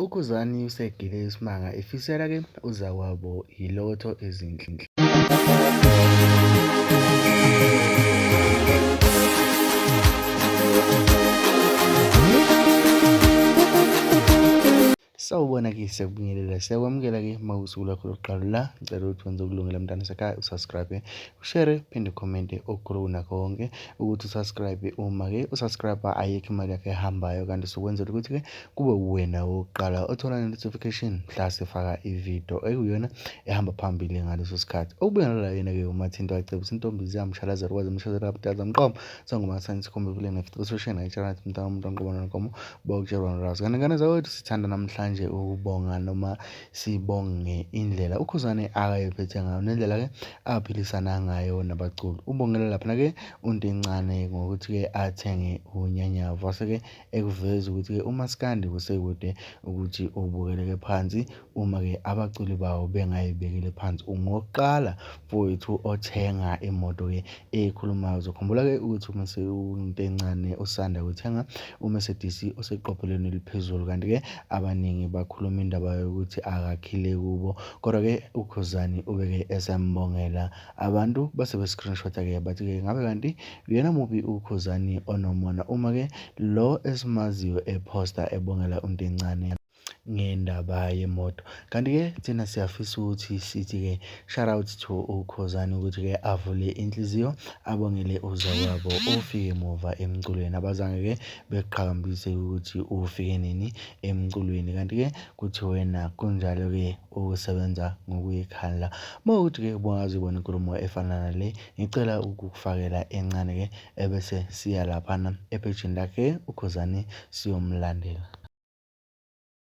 Ukhuzani usegile isimanga efisela-ke uzakwabo yilotho ezinhle. Sawubona-ke siyakubingelela siyakwamukela-ke mawusuku lakho lokuqala la ngicela ukuthi wenze ukulungela mntana sekhaya usubscribe, ushare, phinde ukhomente okukhulu kunakho konke ukuthi usubscribe. Uma-ke usubscribe ayikho imali yakho ehambayo, kanti sokwenzela ukuthi-ke kube wena wokuqala othola ne-notification mhla sifaka ividiyo ekuyona ehamba phambili ngaleso sikhathi. Okubuya ngala yena-ke umathinto wacebisa intombi ziyamshalazela ukwazi umshazela abudala mqomo sangoma science kombe vile ne-frustration ayitshela ukuthi mntana umuntu anqobo nkomo bawukutshelwa nolwazi. Kanti ngane zawethu sithanda namhlanje ukubonga noma sibonge indlela ukhuzane akayephethe ngayo nendlela-ke aphilisana ngayo nabaculi. Ubongela laphana-ke untincane ngokuthi-ke athenge unyanyavu wase-ke ekuveza ukuthi-ke umaskandi kusekude ukuthi ubukeleke phansi uma-ke abaculi bawo bengayibekile phansi. Ungokuqala mfowethu othenga imoto-ke ekhulumayo. Uzokhumbula-ke ukuthi uma untincane usanda kuthenga uMercedes oseqophelweni eliphezulu, kanti-ke abaningi bakhuluma indaba yokuthi akakhile kubo, kodwa-ke ukhuzani ubeke esembongela. Abantu base be-screenshot-ke bathi-ke ngabe kanti uyena muphi ukhuzani onomona uma-ke lo esimaziyo ephosta ebongela untincane ngendaba yemoto. Kanti-ke thina siyafisa ukuthi sithi-ke shout out to ukhuzani ukuthi-ke avule inhliziyo abongele uzakwabo ofike emuva emculweni, abazange-ke beqhakambise ukuthi ufike nini emculweni, kanti-ke kuthi wena kunjalo-ke ukusebenza ngokuyikhandla. Mawukuthi-ke ubungazibona inkulumo efana nale ngicela ukukufakela encane-ke ebese siya laphana ephejini lakhe ukhuzani siyomlandela.